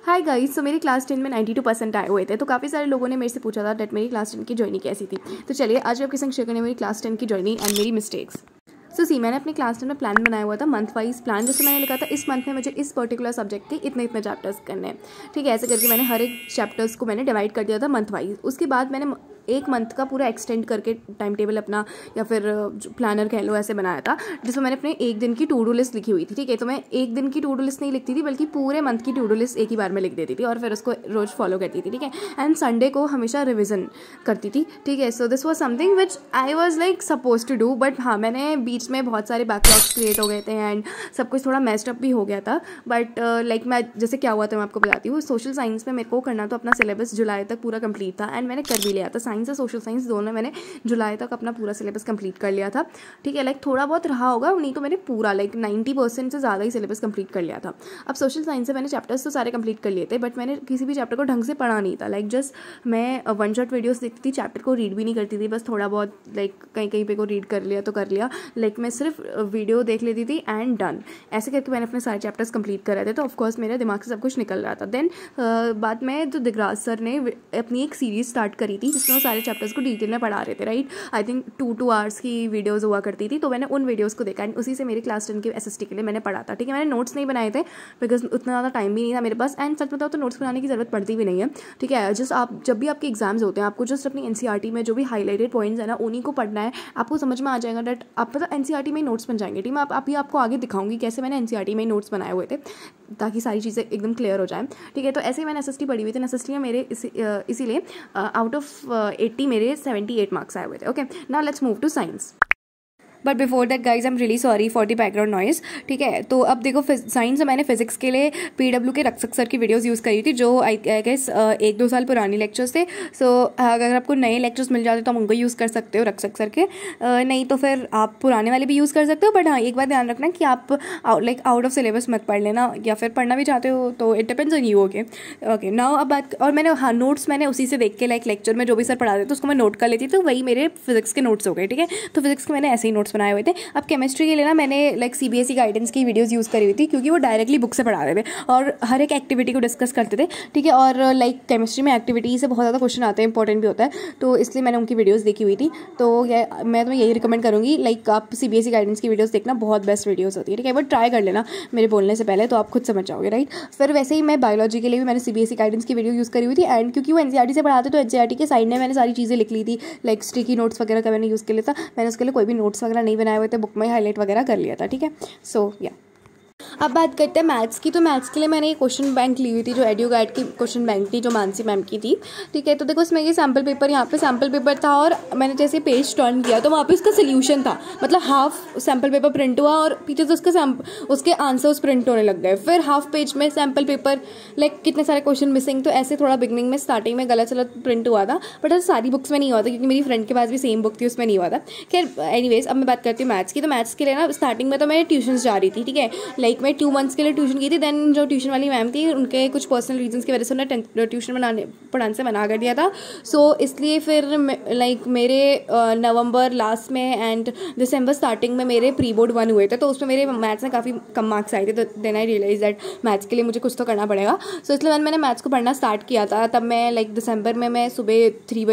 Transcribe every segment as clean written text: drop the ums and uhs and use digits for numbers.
Hi guys, सो मेरी class 10 में 92% आए हुए थे। तो काफ़ी सारे लोगों ने मेरे से पूछा था डेट मेरी क्लास 10 की जर्नी कैसी थी। तो चलिए आज आपके संग शेयर करने मेरी क्लास 10 की जर्नी एंड मेरी मिस्टेक्स। मैंने अपनी क्लास 10 में प्लान बनाया हुआ था, मंथ वाइज प्लान। जैसे मैंने लिखा था इस मंथ में मुझे इस पर्टिकुलर सब्जेक्ट के इतने इतने चैप्टर्स करने हैं, ठीक है। ऐसे करके मैंने हर एक चैप्टर्स को मैंने डिवाइड कर दिया था मंथ वाइज। उसके बाद मैंने एक मंथ का पूरा एक्सटेंड करके टाइम टेबल अपना या फिर प्लानर कह लो ऐसे बनाया था, जिसमें मैंने अपने एक दिन की टू डू लिस्ट लिखी हुई थी, ठीक है। तो मैं एक दिन की टू डू लिस्ट नहीं लिखती थी, बल्कि पूरे मंथ की टू डू लिस्ट एक ही बार में लिख देती थी और फिर उसको रोज फॉलो करती थी, ठीक है। एंड संडे को हमेशा रिविजन करती थी, ठीक है। So this was something which I was like suppose to do, but हाँ मैंने बीच में बहुत सारे बैकलॉग्स क्रिएट हो गए थे एंड सब कुछ थोड़ा मेस्ड अप भी हो गया था। बट मैं जैसे क्या हुआ था मैं आपको बताती हूँ। सोशल साइंस में मेरे को करना तो अपना सिलेबस जुलाई तक पूरा कंप्लीट था एंड मैंने कर भी लिया था। साइंस और सोशल साइंस दोनों मैंने जुलाई तक अपना पूरा सिलेबस कंप्लीट कर लिया था, ठीक है। थोड़ा बहुत रहा होगा, नहीं तो मैंने पूरा 90% से ज़्यादा ही सिलेबस कंप्लीट कर लिया था। अब सोशल साइंस से मैंने चैप्टर्स तो सारे कंप्लीट कर लिए थे, बट मैंने किसी भी चैप्टर को ढंग से पढ़ा नहीं था। जस्ट मैं वन शॉट वीडियोस देखती थी, चैप्टर को रीड भी नहीं करती थी, बस थोड़ा बहुत कहीं कहीं पे को रीड कर लिया तो कर लिया। मैं सिर्फ वीडियो देख लेती थी एंड डन। ऐसे करके मैंने अपने सारे चैप्टर्स कंप्लीट कर रहे थे। तो ऑफकोर्स मेरे दिमाग से सब कुछ निकल रहा था। देन बाद में जो दिगराज सर ने अपनी एक सीरीज स्टार्ट करी थी, जिसमें वो सारे चैप्टर्स को डिटेल में पढ़ा रहे थे, राइट। आई थिंक 2 आवर्स की वीडियोस हुआ करती थी, तो मैंने उन वीडियोस को देखा एंड उसी से मेरी क्लास 10 के SST के लिए मैंने पढ़ा था, ठीक है। मैंने नोट्स नहीं बनाए थे बिकॉज उतना ज़्यादा टाइम भी नहीं था मेरे पास, एंड सच बताओ तो नोट्स बनाने की जरूरत पड़ती भी नहीं है, ठीक है। जस्ट आप जब भी आपके एग्जाम्स होते हैं, आपको जस्ट अपनी NCERT में जो भी हाईलाइटेड पॉइंट्स है ना, उन्हीं को पढ़ना है। आपको समझ में आ जाएगा डेट आप पता NCERT में ही नोट्स बन जाएंगे, ठीक है। मैं अभी आपको आगे दिखाऊंगी कैसे मैंने NCERT में ही नोट्स बनाए हुए थे, ताकि सारी चीज़ें एकदम क्लियर हो जाए, ठीक है। तो ऐसे ही मैंने SST पढ़ी हुई थी। SST में मेरे इसीलिए आउट ऑफ 80 मेरे 78 मार्क्स आए हुए थे। Okay, now let's move to science. But before that guys I am really sorry for the background noise, ठीक है। तो अब देखो साइंस में मैंने फिजिक्स के लिए PW के रक्षक सर की वीडियोस यूज़ करी थी, जो आई गेस 1-2 साल पुरानी लेक्चर्स थे। सो अगर आपको नए लेक्चर्स मिल जाते तो आप उनको यूज़ कर सकते हो, रक्षक सर के। नहीं तो फिर आप पुराने वाले भी यूज़ कर सकते हो। बट हाँ, एक बात ध्यान रखना कि आप आउट ऑफ सिलेबस मत पढ़ लेना, या फिर पढ़ना भी चाहते हो तो it depends on you. Okay now अब बात, और मैंने हाँ नोट्स मैंने उसी से देख के लेक्चर में जो भी सर पढ़ाते थे उसको मैं नोट कर लेती, तो वही मेरे फिजिक्स के नोट्स हो गए, ठीक है। तो फिजिक्स के मैंने ऐसे ही नोट्स बनाए हुए थे। अब केमिस्ट्री के लिए ना मैंने CBSE गाइडेंस की वीडियोस यूज़ करी हुई थी, क्योंकि वो डायरेक्टली बुक से पढ़ा रहे थे और हर एक एक्टिविटी को डिस्कस करते थे, ठीक है। और केमिस्ट्री में एक्टिविटी से बहुत ज़्यादा क्वेश्चन आते हैं, इंपॉर्टेंट भी होता है, तो इसलिए मैंने उनकी वीडियोस देखी हुई थी। तो मैं तुम्हें यही रिकमेंड करूँगी, आप CBSE गाइडेंस की वीडियोस देखना, बहुत बेस्ट वीडियोस होती है, ठीक है। बट ट्राई कर लेना मेरे बोलने से पहले, तो आप खुद समझ जाओगे, राइट। फिर वैसे ही मैं बायोलॉजी के लिए भी मैंने CBSE गाइडेंस की वीडियो यूज़ करी हुई थी, एंड क्योंकि वो NCERT से पढ़ाते तो NCERT के साइड में मैंने सारी चीज़ें लिख ली थी, स्टिकी नोट्स वगैरह का मैंने यूज़ कर लिया था। मैंने उसके लिए कोई भी नोट्स वगैरह नहीं बनाए हुए थे, बुक में हाईलाइट वगैरह कर लिया था, ठीक है। सो या अब बात करते हैं मैथ्स की। तो मैथ्स के लिए मैंने ये क्वेश्चन बैंक ली हुई थी, जो एड्यू गाइड की क्वेश्चन बैंक थी, जो मानसी मैम की थी, ठीक है। तो देखो इसमें ये सैम्पल पेपर, यहाँ पे सैम्पल पेपर था और मैंने जैसे पेज टर्न किया तो वहाँ पे उसका सोल्यूशन था, मतलब हाफ सैम्पल पेपर प्रिंट हुआ और पीछे से उसके आंसर्स प्रिंट होने लग गए। फिर हाफ पेज में सैम्पल पेपर कितने सारे क्वेश्चन मिसिंग, तो ऐसे थोड़ा बिगनिंग में स्टार्टिंग में गलत सलत प्रिंट हुआ था, बट सारी बुक्स में नहीं हुआ था, क्योंकि मेरी फ्रेंड के पास भी सेम बुक थी, उसमें नहीं हुआ था। खैर एनीवेज, अब मैं बात करती हूँ मैथ्स की। तो मैथ्स के लिए ना स्टार्टिंग में तो मैं ट्यूशन जा रही थी, ठीक है। मैं 2 मंथ्स के लिए ट्यूशन की थी। देन जो ट्यूशन वाली मैम थी, उनके कुछ पर्सनल रीजंस की वजह से उन्होंने ट्यूशन पढ़ाने से मना कर दिया था। सो इसलिए फिर मेरे नवंबर लास्ट में एंड दिसंबर स्टार्टिंग में मेरे प्री बोर्ड 1 हुए थे, तो उसमें मेरे मैथ्स में काफ़ी कम मार्क्स आए थे। तो then I realise that maths के लिए मुझे कुछ तो करना पड़ेगा। सो इसलिए मैंने मैथ्स को पढ़ना स्टार्ट किया था। तब मैं दिसंबर में मैं सुबह 3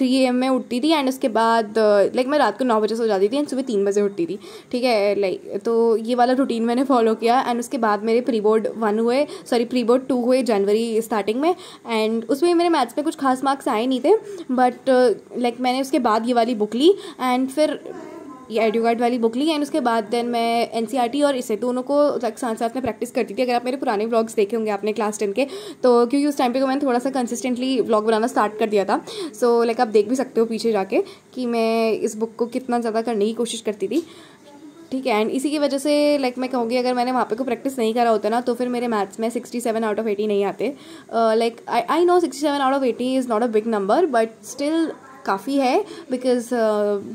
AM में उठती थी, एंड उसके बाद मैं रात को 9 बजे सो जाती थी एंड सुबह 3 बजे उठती थी, ठीक है। तो ये वाला रूटीन मैंने फॉलो किया, एंड उसके बाद मेरे प्री बोर्ड 2 हुए जनवरी स्टार्टिंग में, एंड उसमें मेरे मैथ्स में कुछ खास मार्क्स आए नहीं थे। बट मैंने उसके बाद ये वाली बुक ली, एंड फिर ये एड्यू गाइड वाली बुक ली, एंड उसके बाद देन मैं NCERT और इसे दोनों को साथ साथ में प्रैक्टिस करती थी। अगर आप मेरे पुराने व्लॉग्स देखे होंगे आपने क्लास 10 के, तो क्योंकि उस टाइम पे मैंने थोड़ा सा कंसिस्टेंटली व्लॉग बनाना स्टार्ट कर दिया था। सो आप देख भी सकते हो पीछे जाके कि मैं इस बुक को कितना ज़्यादा करने की कोशिश करती थी, ठीक है। एंड इसी की वजह से मैं कहूँगी अगर मैंने वहाँ पे को प्रैक्टिस नहीं करा होता ना, तो फिर मेरे मैथ्स में 67 आउट ऑफ 80 नहीं आते। I know 67 out of 80 is not a big number, but still काफ़ी है, बिकॉज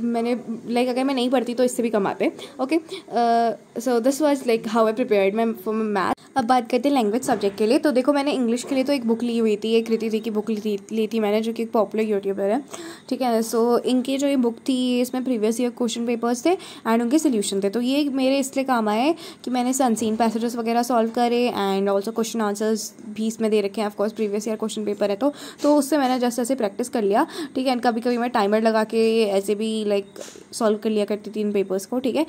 मैंने लाइक अगर मैं नहीं पढ़ती तो इससे भी कम आते। Okay, so this was like how I prepared मैं फॉर मैथ। अब बात करते हैं लैंग्वेज सब्जेक्ट के लिए। तो देखो मैंने इंग्लिश के लिए तो एक बुक ली हुई थी, एक कृति की बुक ली थी मैंने, जो कि एक पॉपुलर यूट्यूबर है, ठीक है। सो इनकी जो ये बुक थी इसमें प्रीवियस ईयर क्वेश्चन पेपर्स थे एंड उनके सोल्यूशन थे। तो ये मेरे इसलिए काम आए कि मैंने अनसीन पैसेजेस वगैरह सॉल्व करे एंड ऑल्सो क्वेश्चन आंसर्स भी इसमें दे रखे हैं। Of course previous year question paper है तो उससे मैंने जैसे ऐसे प्रैक्टिस कर लिया, ठीक है। एंड कभी कभी मैं टाइमर लगा के ऐसे भी लाइक सॉल्व कर लिया करती थी इन पेपर्स को, ठीक है।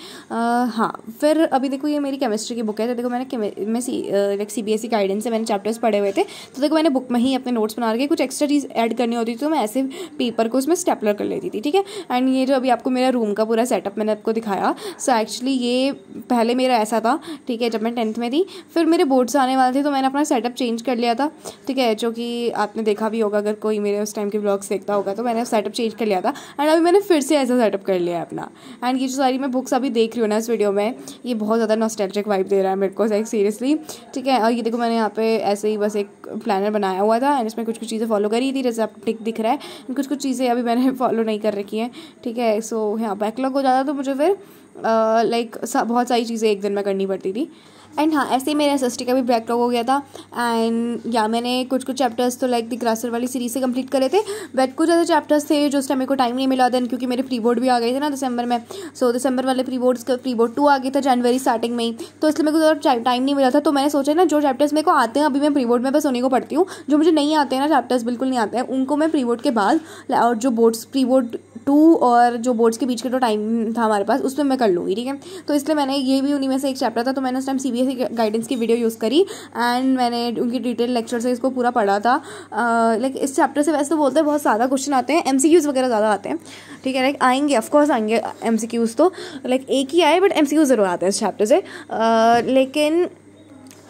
हाँ, फिर अभी देखो ये मेरी केमिस्ट्री की बुक है। तो देखो मैं CBSE गाइडेंस से मैंने चैप्टर्स पढ़े हुए थे, तो देखो मैंने बुक में ही अपने नोट्स बना के कुछ एक्स्ट्रा चीज़ ऐड करनी होती थी तो मैं ऐसे पेपर को उसमें स्टेपलर कर लेती थी, ठीक है। एंड ये जो अभी आपको मेरा रूम का पूरा सेटअप मैंने आपको दिखाया, सो एक्चुअली ये पहले मेरा ऐसा था, ठीक है, जब मैं 10th में थी। फिर मेरे बोर्ड्स आने वाले थे तो मैंने अपना सेटअप चेंज कर लिया था, ठीक है, जो कि आपने देखा भी होगा, अगर कोई मेरे उस टाइम के व्लॉग्स देखता होगा तो मैंने सेटअप चेंज कर लिया था। एंड अभी मैंने फिर से ऐसा सेटअप कर लिया है अपना। एंड ये जो सारी मैं बुक्स अभी देख रही हूँ ना इस वीडियो में, ये बहुत ज़्यादा नॉस्टैल्जिक वाइब दे रहा है मेरे को, लाइक सीरियसली, ठीक है। और ये देखो मैंने यहाँ पे ऐसे ही बस एक प्लानर बनाया हुआ था एंड इसमें कुछ कुछ चीज़ें फॉलो करी थी, जैसे आप टिक दिख रहा है। कुछ कुछ चीज़ें अभी मैंने फॉलो नहीं कर रखी हैं, ठीक है। सो हाँ, बैकलॉग हो जाता तो मुझे फिर लाइक बहुत सारी चीज़ें एक दिन में करनी पड़ती थी। एंड हाँ, ऐसे ही मेरे SST का भी बैकलॉग हो गया था। एंड या मैंने कुछ चैप्टर्स तो लाइक द ग्रासर वाली सीरीज से कंप्लीट करे थे, बट कुछ ऐसे चैप्टर्स थे जो उस टाइम मेरे को टाइम नहीं मिला देन, क्योंकि मेरे प्री बोर्ड भी आ गए थे ना दिसंबर में। सो दिसंबर वाले प्री बोर्ड 2 आ गए थे जनवरी स्टार्टिंग में ही, तो इसलिए मेरे को ज़्यादा टाइम नहीं मिला था। तो मैंने सोचा ना जो चैप्टर्स मेरे को आते हैं अभी मैं प्री बोर्ड में बस उन्हीं को पढ़ती हूँ, जो मुझे नहीं आते हैं ना चैप्टर्स बिल्कुल नहीं आते हैं उनको मैं प्री बोर्ड के बाद, और जो बोर्ड्स प्री बोर्ड 2 और जो बोर्ड्स के बीच का जो टाइम था हमारे पास उसमें मैं कर लूँगी, ठीक है। तो इसलिए मैंने ये भी उन्हीं में से एक चैप्टर था, तो मैंने उस टाइम CBSE गाइडेंस की वीडियो यूज़ करी एंड मैंने उनकी डिटेल लेक्चर से इसको पूरा पढ़ा था। लाइक इस चैप्टर से वैसे तो बोलते हैं बहुत ज़्यादा क्वेश्चन आते हैं, MCQs वगैरह ज़्यादा आते हैं, ठीक है। लाइक आएंगे, ऑफकोर्स आएंगे MCQs, तो लाइक एक ही आए बट MCQs ज़रूर आते हैं इस चैप्टर से, लेकिन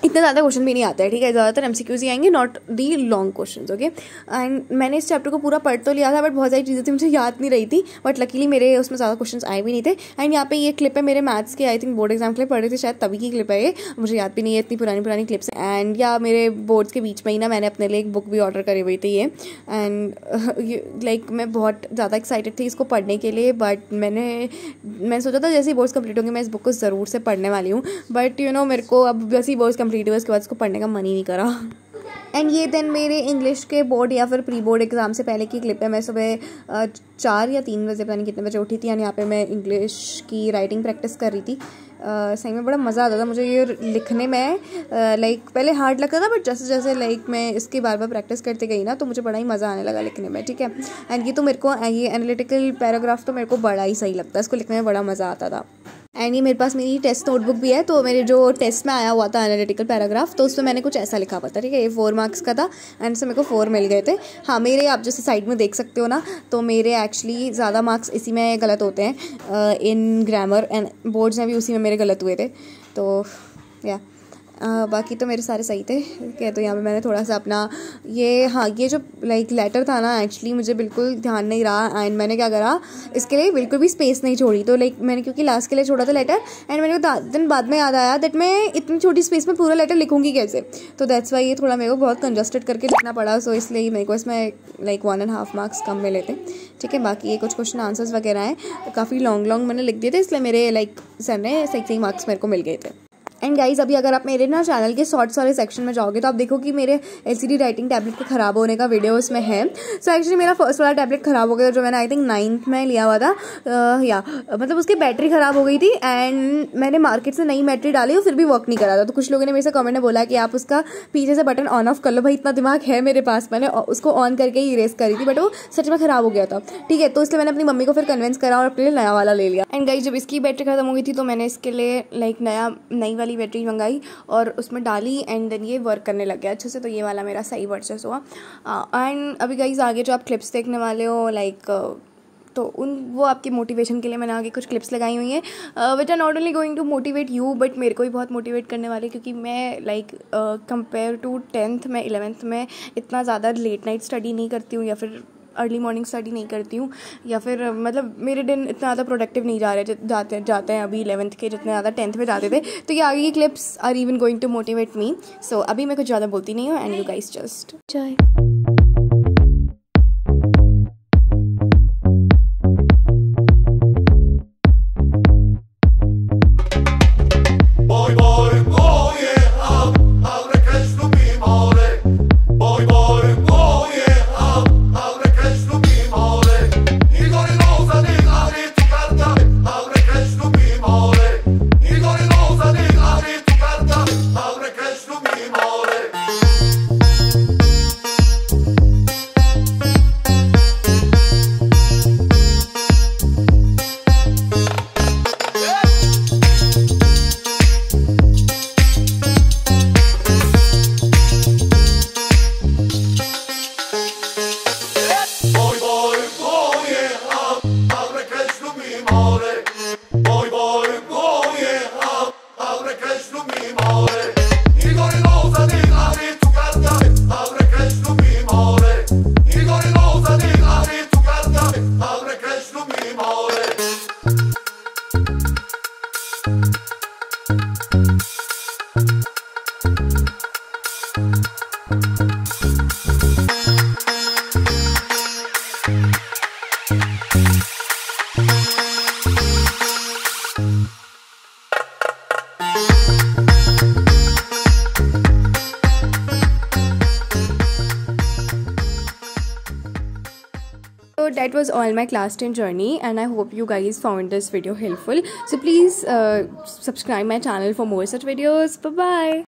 इतने ज़्यादा क्वेश्चन भी नहीं आते हैं, ठीक है। ज़्यादातर MCQs ही आएंगे, not the long question, okay. And मैंने इस चैप्टर को पूरा पढ़ तो लिया था बट बहुत सारी चीज़ें थी मुझे याद नहीं रही थी, बट लकीली मेरे उसमें ज़्यादा क्वेश्चन आए भी नहीं थे। एंड यहाँ पे ये क्लिप है मेरे मैथ्स के, आई थिंक बोर्ड एग्जाम के लिए पढ़े थे शायद, तभी की क्लिप है ये, मुझे याद भी नहीं है, इतनी पुरानी क्लिप्स है। एंड या मेरे बोर्ड्स के बीच में ही ना मैंने अपने लिए एक बुक भी ऑर्डर करी हुई थी ये, एंड लाइक मैं बहुत ज़्यादा एक्साइटेड थी इसको पढ़ने के लिए, बट मैंने सोचा था जैसे ही बोर्ड्स कंप्लीट होंगे मैं इस बुक को ज़रूर से पढ़ने वाली हूँ, बट यू नो मेरे को अब जैसे ही बोर्ड्स कंप्लीट हुए उसके बाद इसको पढ़ने का मन ही नहीं करा। एंड ये दिन मेरे इंग्लिश के बोर्ड या फिर प्री बोर्ड एग्जाम से पहले की क्लिप है। मैं सुबह 4 या 3 बजे, पता नहीं कितने बजे उठी थी, एंड यहाँ पे मैं इंग्लिश की राइटिंग प्रैक्टिस कर रही थी। सही में बड़ा मज़ा आता था मुझे ये लिखने में, लाइक पहले हार्ड लगता था बट जैसे जैसे लाइक मैं इसकी बार बार प्रैक्टिस करते गई ना तो मुझे बड़ा ही मज़ा आने लगा लिखने में, ठीक है। एंड ये तो मेरे को ये एनालिटिकल पैराग्राफ तो मेरे को बड़ा ही सही लगता है, इसको लिखने में बड़ा मज़ा आता था। एंड ये मेरे पास मेरी टेस्ट नोटबुक भी है, तो मेरे जो टेस्ट में आया हुआ था एनालिटिकल पैराग्राफ, तो उसमें मैंने कुछ ऐसा लिखा हुआ था, ठीक है। ये 4 मार्क्स का था एंड इससे मेरे को 4 मिल गए थे। हाँ, मेरे आप जैसे साइड में देख सकते हो ना, तो मेरे एक्चुअली ज़्यादा मार्क्स इसी में गलत होते हैं, इन ग्रामर एंड बोर्ड्स में भी उसी में मेरे गलत हुए थे, तो या बाकी तो मेरे सारे सही थे, क्या। तो यहाँ पे मैंने थोड़ा सा अपना ये जो लाइक लेटर था ना, एक्चुअली मुझे बिल्कुल ध्यान नहीं रहा एंड मैंने क्या करा, इसके लिए बिल्कुल भी स्पेस नहीं छोड़ी। तो लाइक मैंने क्योंकि लास्ट के लिए छोड़ा था लेटर एंड मेरे को दिन बाद में याद आया दैट मैं इतनी छोटी स्पेस में पूरा लेटर लिखूंगी कैसे, तो दैट्स वाई ये थोड़ा मेरे को बहुत कंजस्टेड करके लिखना पड़ा। सो इसलिए मेरे को इसमें लाइक 1.5 मार्क्स कम मिले थे, ठीक है। बाकी ये कुछ क्वेश्चन आंसर्स वगैरह हैं, काफ़ी लॉन्ग मैंने लिख दिए थे, इसलिए मेरे लाइक सर ने सही मार्क्स मेरे को मिल गए थे। एंड गाइज अभी अगर आप मेरे ना चैनल के शॉर्ट्स वाले सेक्शन में जाओगे तो आप देखो कि मेरे LCD राइटिंग टैबलेट के ख़राब होने का वीडियो उसमें है। सो एक्चुअली मेरा फर्स्ट वाला टैबलेट ख़राब हो गया जो मैंने आई थिंक 9th में लिया हुआ था, मतलब उसकी बैटरी ख़राब हो गई थी एंड मैंने मार्केट से नई बैटरी डाली और फिर भी वर्क नहीं करा था। तो कुछ लोगों ने मेरे से कमेंट में बोला कि आप उसका पीछे से बटन ऑन ऑफ कर लो। भाई इतना दिमाग है मेरे पास, मैंने उसको ऑन करके ही इरेज करी थी बट वो सच में ख़राब हो गया था, ठीक है। तो इसलिए मैंने अपनी मम्मी को फिर कन्विंस करा और अपने लिए नया वाला ले लिया। एंड गाइज जब इसकी बैटरी ख़त्म हो गई थी तो मैंने इसके लिए लाइक नई वाली बैटरी मंगाई और उसमें डाली एंड देन ये वर्क करने लग गया अच्छे से। तो ये वाला मेरा सही परचेस हुआ। एंड अभी गाइज आगे जो आप क्लिप्स देखने वाले हो लाइक तो वो आपके मोटिवेशन के लिए मैंने आगे कुछ क्लिप्स लगाई हुई हैं which are not only going to motivate you but मेरे को भी बहुत मोटिवेट करने वाले, क्योंकि मैं लाइक कंपेयर टू 10th में 11th में इतना ज़्यादा लेट नाइट स्टडी नहीं करती हूँ या फिर अर्ली मॉर्निंग स्टडी नहीं करती हूँ, या फिर मतलब मेरे दिन इतना ज़्यादा प्रोडक्टिव नहीं जाते हैं अभी 11th के जितने ज़्यादा 10th में जाते थे। तो ये आगे की clips are even going to motivate me. So अभी मैं कुछ ज़्यादा बोलती नहीं हूँ and you guys just enjoy. So that was all my class 10 journey, and I hope you guys found this video helpful. So please subscribe my channel for more such videos. Bye bye.